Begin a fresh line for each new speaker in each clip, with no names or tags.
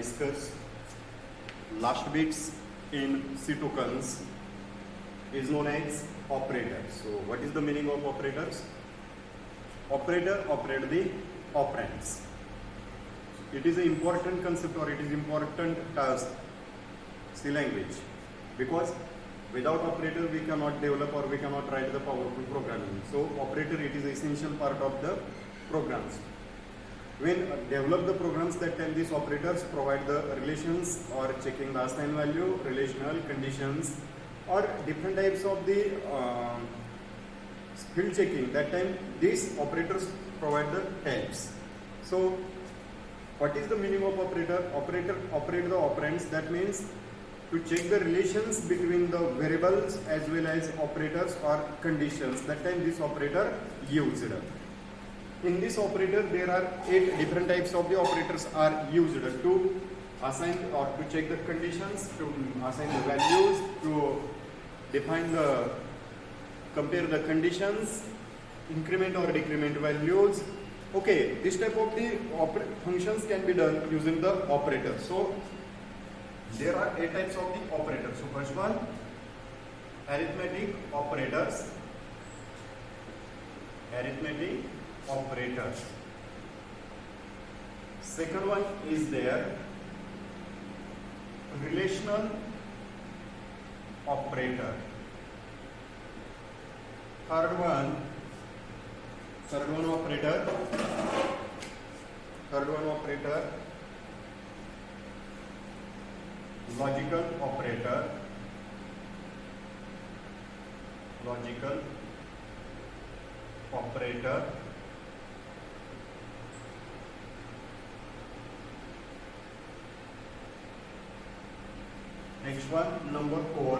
discuss last bits in C tokens is known as operator. So what is the meaning of operators? Operator operate the operands. It is an important concept or it is important task C language, because without operator we cannot develop or we cannot write the powerful programming. So operator, it is essential part of the programs. When develop the programs, that time these operators provide the relations or checking the assigned value, relational conditions, or different types of the field checking. That time these operators provide the types. So what is the meaning of operator? Operator operate the operands. That means to check the relations between the variables as well as operators or conditions. That time this operator used. In this operator there are 8 different types of the operators are used to assign or to check the conditions, to assign the values, to define the compare the conditions, increment or decrement values. Okay, this type of the functions can be done using the operator. So there are 8 types of the operators. So first one, arithmetic operators. Arithmetic operators. Second one is there, relational operator. Third one operator. Logical operator. Next one, number 4,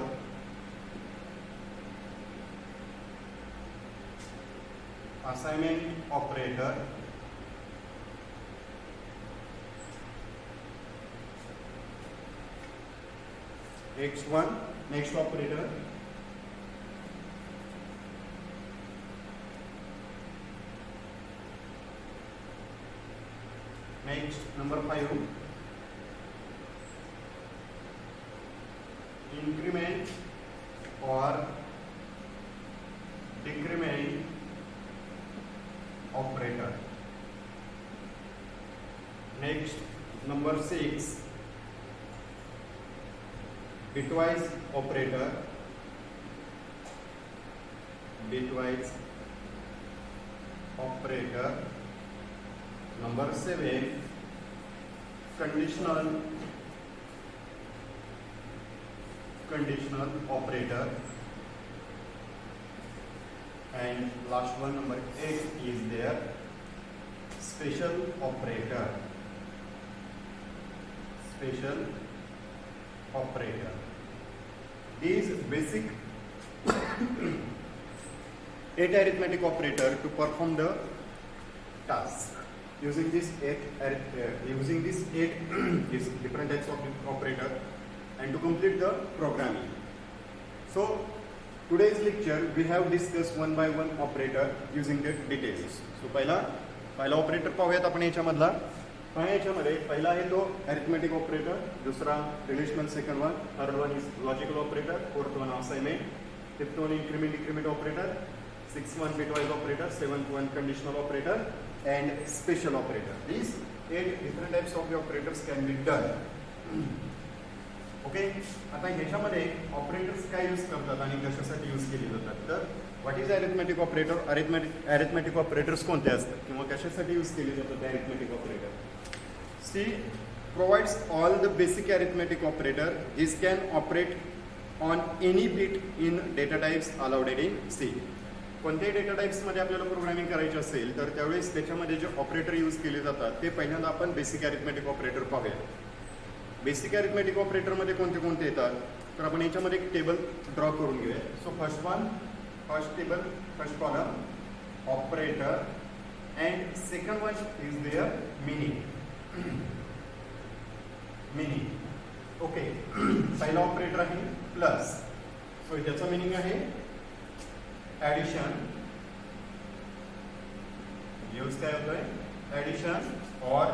assignment operator. Next operator, next number 5, increment or decrement operator. Next number 6, bitwise operator. Number 7, conditional operator. And last one, number 8 is there, special operator. These basic 8 arithmetic operator to perform the task. Using this 8 these different types of operator and to complete the programming. So today's lecture we have discussed one by one operator using the details. So पहिला operator पाहूयात आपण याच्यामधला. याच्यामध्ये पहिला आहे तो arithmetic operator, दूसरा relational, second one, third one is logical operator, fourth one assignment, fifth one increment decrement operator, sixth one bitwise operator, seventh one conditional operator and special operator. These 8 different types of the operators can be done. Okay, आता ह्याच्यामध्ये operators काय use करतात आणि कशासाठी use केले जातात? तर what is arithmetic operator? Arithmetic operators कोणते असतात किंवा कशासाठी यूज केले जातात arithmetic operator? C provides all the basic arithmetic operator. This can operate on any bit in data types allowed in C. कोणत्याही डेटा टाइप्समध्ये आपल्याला प्रोग्रामिंग करायचे असेल तर त्यावेळेस त्याच्यामध्ये जे ऑपरेटर यूज केले जातात ते पहिल्यांदा आपण बेसिक अरिथमेटिक ऑपरेटर पाहूया. बेसिक अरिथमेटिक ऑपरेटरमध्ये कोणते कोणते येतात तर आपण याच्यामध्ये एक टेबल ड्रॉ करून घेऊया. So first table, first column operator and second one is their meaning. Okay, पहिला ऑपरेटर आहे प्लस. सो त्याचा मिनिंग आहे ॲडिशन. यूज काय होतोय? ॲडिशन और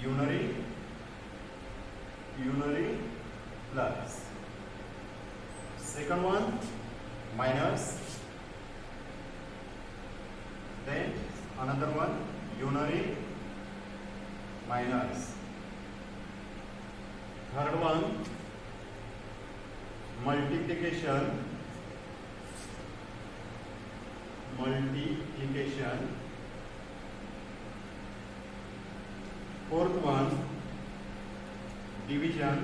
unary third one multiplication, fourth one division,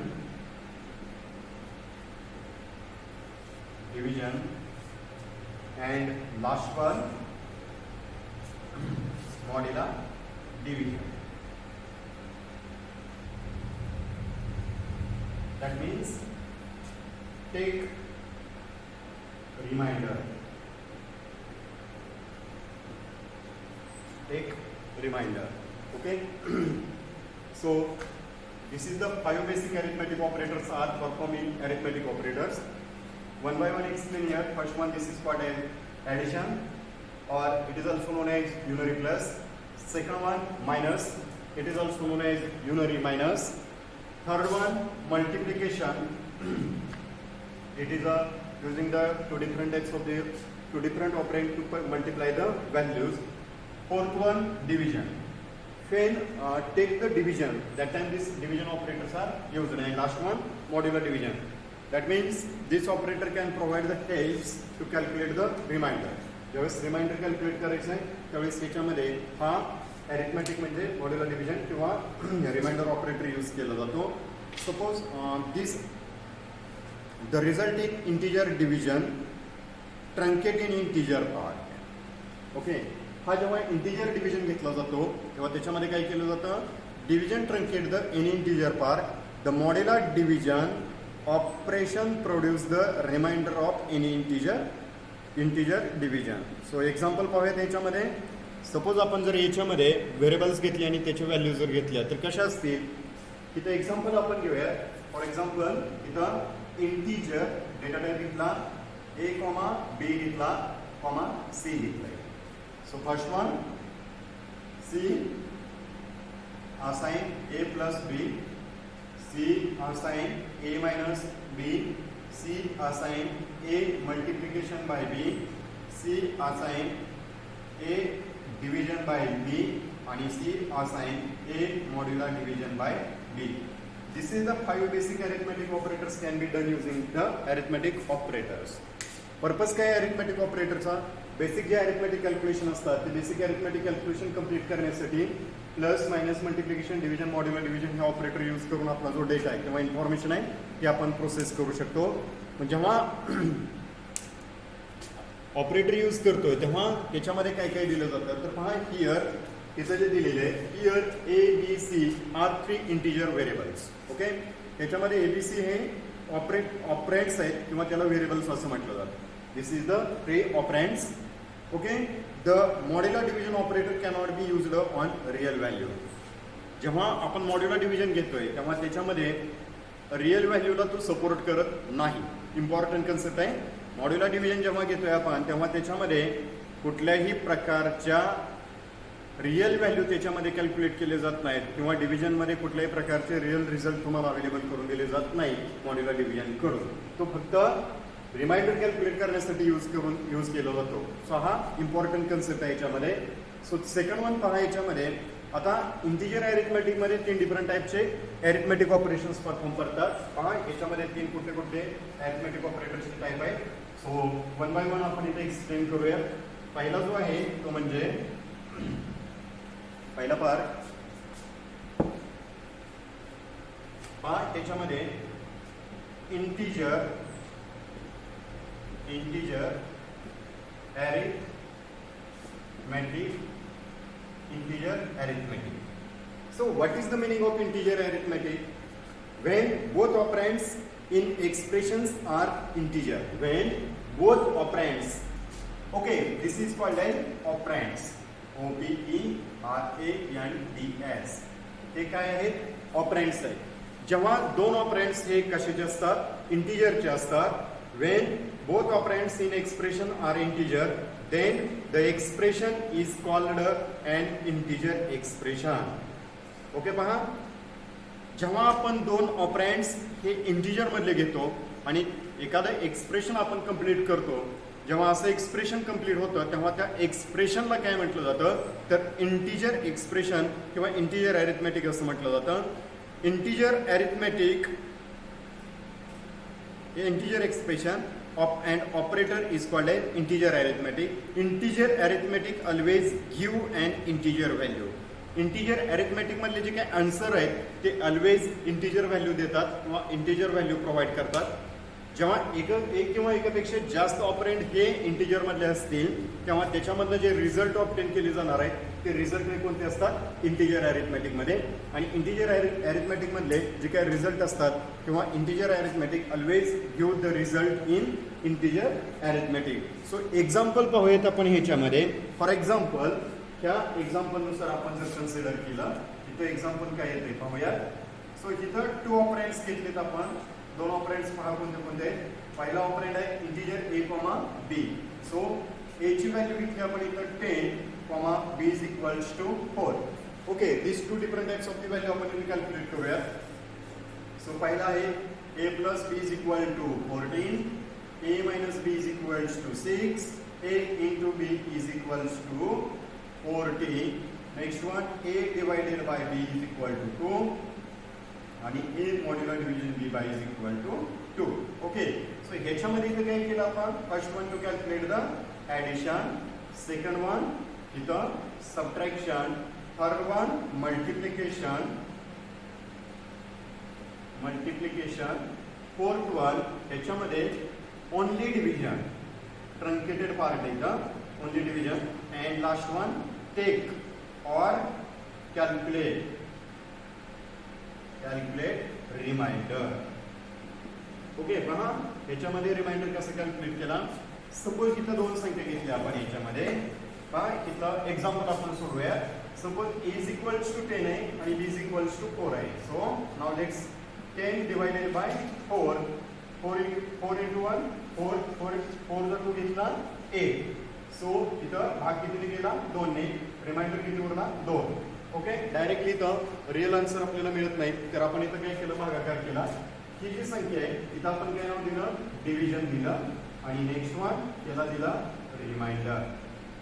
and last one modular division. That means take reminder. Okay. So this is the 5 basic arithmetic operators are performing arithmetic operators. One by one explain here. First one, this is called as addition, or it is also known as unary plus. Second one, minus, it is also known as unary minus. Third one, multiplication, it is using the two different operand to multiply the values. Fourth one, division. When take the division, that time these division operators are used. And last one, modular division. That means this operator can provide the helps to calculate the remainder. ज्यावेळेस reminder calculate करायचं आहे त्यावेळेस त्याच्यामध्ये हा arithmetic म्हणजे modular division किंवा reminder operator use केला जातो. Suppose this the result in integer division truncate in integer part. Okay, हा जेव्हा इंटिजर डिव्हिजन घेतला जातो तेव्हा त्याच्यामध्ये काय केलं जातं, division truncate the in integer part. The modular division operation produce the remainder of any integer division. So example पाहूया त्याच्यामध्ये. सपोज आपण जर याच्यामध्ये व्हेरिएबल्स घेतली आणि त्याच्या व्हॅल्यू जर घेतल्या तर कशा असतील, इथं एक्झाम्पल आपण घेऊया. फॉर एक्झाम्पल इथं इंटिजर डेटा टाईप घेतला a, b घेतला, c घेतला. So first one c assign a plus b, c assign a minus b, c assign a multiplication by b, c assign a division by b, and c assign a modular division by b. This is the 5 basic arithmetic operators can be done using the arithmetic operators. Purpose काय arithmetic ऑपरेटरचा, basic जे arithmetic calculation असतात ते basic arithmetic calculation complete करण्यासाठी plus minus multiplication division modular division हे operator use करून आपला जो data आहे किंवा इन्फॉर्मेशन आहे ते आपण प्रोसेस करू शकतो. जेव्हा ऑपरेटर यूज करतोय तेव्हा त्याच्यामध्ये काय काय दिलं जातं तर पहा, हिअर इथं जे दिलेलं आहे, here ABC are 3 integer variables. Okay, त्याच्यामध्ये ABC हे ऑपरेंड्स आहेत किंवा त्याला व्हेरिएबल्स असं म्हटलं जातं. This is the 3 operands. Okay, the modular division operator cannot be used on real value. जेव्हा आपण मॉड्युलर डिव्हिजन घेतोय तेव्हा त्याच्यामध्ये रिअल व्हॅल्यूला तो सपोर्ट करत नाही. इम्पॉर्टंट कन्सेप्ट आहे. मॉड्युलर डिव्हिजन जेव्हा घेतोय आपण तेव्हा त्याच्यामध्ये कुठल्याही प्रकारच्या रिअल व्हॅल्यू त्याच्यामध्ये कॅल्क्युलेट केले जात नाहीत किंवा डिव्हिजनमध्ये कुठल्याही प्रकारचे रिअल रिझल्ट तुम्हाला अवेलेबल करून दिले जात नाही मॉड्युलर डिव्हिजन कडून. तो फक्त रिमाइंडर कॅल्क्युलेट करण्यासाठी यूज केला जातो. सो हा इम्पॉर्टंट कन्सेप्ट आहे याच्यामध्ये. सो सेकंड वन पहा, याच्यामध्ये आता इंटिजर अरिथमेटिकमध्ये 3 डिफरंट टाईपचे अरिथमेटिक ऑपरेशन्स परफॉर्म करतात. पहा याच्यामध्ये 3 कुठले अरिथमेटिक ऑपरेटर्सचे टाईप आहे. सो वन बाय वन आपण इथे एक्सप्लेन करूया. पहिला जो आहे तो म्हणजे पहिला पार्ट पहा, त्याच्यामध्ये integer arithmetic. So what is the meaning of integer arithmetic? When both operands in expressions are integer. When both operands, okay, this is called as operands. OPERANDS. हे काय आहेत, ऑपरेंड्स आहेत. जेव्हा दोन ऑपरेंड्स हे कशाचे असतात, इंटिजरचे असतात. when both operands in expression are integer, then the expression is called an integer expression. Okay, पहा जेव्हा आपण दोन ऑपरेंड्स हे इंटिजर मधले घेतो आणि एखादं एक्सप्रेशन आपण कंप्लीट करतो, जेव्हा असं एक्सप्रेशन कंप्लीट होतं तेव्हा त्या एक्सप्रेशनला काय म्हटलं जातं तर इंटिजर एक्सप्रेशन किंवा इंटिजर अरिथमेटिक असं म्हटलं जातं. Integer expression of an operator is called as integer arithmetic. Integer arithmetic always give an integer value. Integer arithmetic मधले जे काही आन्सर आहेत ते ऑलवेज इंटीजर व्हॅल्यू देतात किंवा इंटीजर व्हॅल्यू प्रोव्हाइड करतात. जेव्हा एक किंवा एकापेक्षा जास्त ऑपरेंड हे इंटीजर मधले असतील तेव्हा त्याच्यामधनं जे रिझल्ट ऑब्टेन केले जाणार आहेत ते रिझल्ट हे कोणते असतात इंटीजर अरिथमेटिक मध्ये. आणि इंटीजर अरिथमेटिक मधले जे काही रिझल्ट असतात किंवा integer arithmetic always give the result in integer arithmetic. So example पाहूयात आपण ह्याच्यामध्ये. फॉर एक्झाम्पल ह्या एक्झाम्पलनुसार आपण जर कन्सिडर केलं इथं एक्झाम्पल काय येते पाहूयात. सो इथं 2 ऑपरेंड्स घेतलेत आपण. 2 ऑपरेंड्स पहा कोणते कोणते. पहिला ऑपरेंड आहे integer a, b. So a ची व्हॅल्यू घेतली आपण इथं 10, b is equals to 4. Okay, this 2 different types of the value आपण इथे कॅल्क्युलेट करूया. सो पहिला आहे a plus b is equal to 14, a minus b is equals to 6, a into b is equals to 40. Next one a divided by b is equal to 2 आणि a modular division b by is equal to 2. Okay, so ह्याच्यामध्ये इथं काय केलं आपण. First one to calculate the addition, second one इथं subtraction, third one multiplication, fourth one ह्याच्यामध्ये only division, truncated part इथं only division, and last one take और calculate remainder. Okay, पहा ह्याच्यामध्ये रिमाइंडर कसं कॅल्क्युलेट केला. सपोज इथं 2 संख्या घेतल्या आपण ह्याच्यामध्ये. पहा इथं एक्झाम्पल आपण सोडूया. Suppose a is equals to 10 आहे आणि b इज इक्वल्स टू 4 आहे. So now let's 10 divided by 4, 4 into 1 4 जर तू घेतला 8. सो इथं भाग किती गेला 2 ने, रिमाइंडर किती उरला 2. ओके, डायरेक्टली इथं रिअल आन्सर आपल्याला मिळत नाही तर आपण इथं काय केलं भागाकार केला. ही जी संख्या आहे इथं आपण काय नाव दिलं डिव्हिजन दिलं आणि नेक्स्ट वन याला दिला remainder.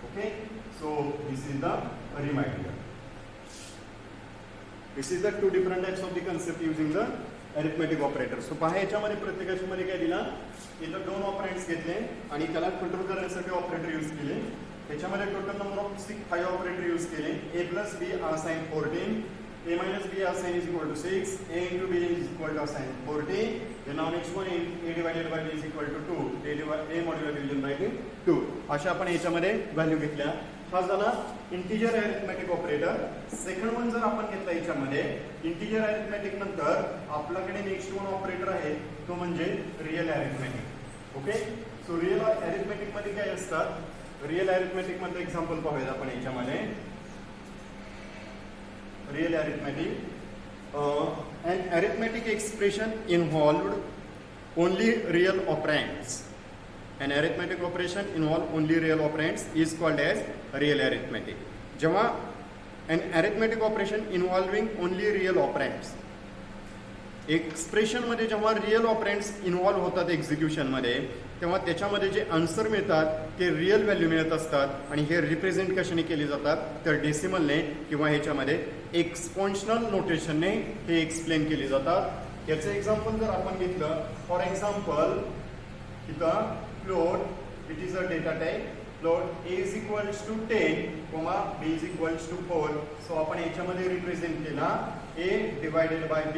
Okay, so this is the remainder. This is the 2 different types of the concept using the arithmetic operator. So पहा याच्यामध्ये प्रत्येकामध्ये काय दिला इथं 2 ऑपरेंड्स घेतले आणि त्याला कंट्रोल करण्यासाठी ऑपरेटर यूज केले. त्याच्यामध्ये total number of 5 operator use केले. a plus b assign 14, a minus b assign is equal to 6, a into b is equal to assign 40. Now next one a divided by b is equal to 2, a modular division by 2. अशा आपण याच्यामध्ये value घेतल्या. हा झाला integer arithmetic operator. Second one जर आपण घेतला याच्यामध्ये इंटीजर अरिथमेटिक नंतर आपल्याकडे नेक्स्ट वन ऑपरेटर आहे तो म्हणजे real arithmetic. Okay, so real arithmetic मध्ये काय असतात. रिअल अरिथमेटिक मध्ये एक्झाम्पल पाहूयात आपण याच्यामध्ये. Real arithmetic an arithmetic expression involved only real operands. An arithmetic operation involve only real operands is called as real arithmetic. जेव्हा an arithmetic operation involving only real operands expression मध्ये जेव्हा real operands involve होतात execution मध्ये तेव्हा त्याच्यामध्ये जे answer मिळतात ते रिअल व्हॅल्यू मिळत असतात आणि हे रिप्रेझेंट कशाने केले जातात तर डेसिमलने किंवा ह्याच्यामध्ये एक्सपोन्शनल नोटेशनने हे एक्सप्लेन केले जातात. याचं एक्झाम्पल जर आपण घेतलं फॉर एक्झाम्पल इथं float it is a data type. Float a is equals to 10, b is equals to 4. So आपण याच्यामध्ये रिप्रेझेंट केला a divided by b.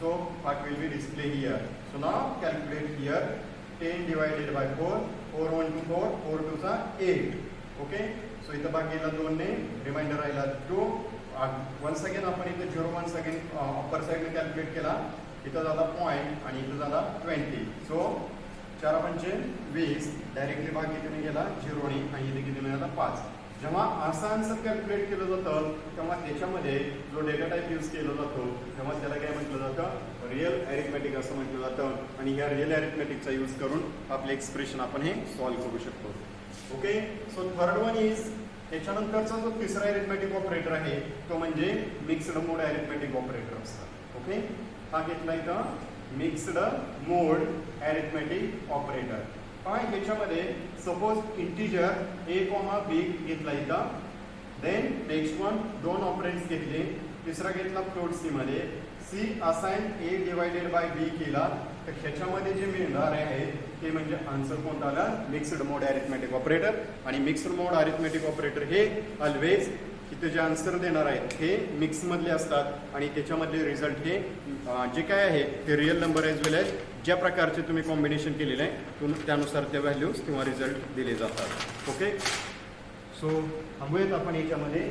So what will be display here? So now calculate here 10 divided by 4, 4 1 to 4, 4 2 चा 8. Okay, so इथं बाकी गेला 2 ने, reminder राहिला 2. Once again आपण इथं 0 वन्स अगेन अप्पर साइडने कॅल्क्युलेट केला. इथं झाला पॉईंट आणि इथं झाला 20. सो 4 पंचे 20, डायरेक्टली भाग कितीने गेला 0 ने आणि इथे किती मिळाला 5. जेव्हा असा आन्सर कॅल्क्युलेट केलं जातं तेव्हा त्याच्यामध्ये जो डेटा टाईप यूज केला जातो तेव्हा त्याला काय म्हटलं जातं रिअल अरिथमेटिक असं म्हटलं जातं. आणि ह्या रिअल अरिथमेटिकचा यूज करून आपले एक्सप्रेशन आपण हे सॉल्व्ह करू शकतो. Okay, so third one is त्याच्यानंतरचा जो तिसरा अरिथमेटिक ऑपरेटर आहे तो म्हणजे मिक्स्ड मोड अरिथमेटिक ऑपरेटर असतात. ओके, हा घेतला इथं मिक्स्ड मोड अरिथमेटिक ऑपरेटर. ह्याच्यामध्ये सपोज इंटीजर a, b घेतला इथं. देन नेक्स्ट वन 2 ऑपरेंड्स घेतले. तिसरा घेतला फ्लोट c मध्ये C assign A divided by B केला तर ह्याच्यामध्ये जे मिळणार आहे ते म्हणजे आन्सर कोणता आला, मिक्स्ड मोड अरिथमेटिक ऑपरेटर. आणि मिक्स्ड मोड अरिथमेटिक ऑपरेटर हे ऑलवेज इथे जे आन्सर देणार आहेत हे मिक्स मधले असतात आणि त्याच्यामधले रिझल्ट हे जे काय आहे ते रिअल नंबर एज वेल एज ज्या प्रकारचे तुम्ही कॉम्बिनेशन केलेलं आहे त्यानुसार त्या व्हॅल्यूज किंवा रिझल्ट दिले जातात. ओके, सो थांबूयात आपण याच्यामध्ये.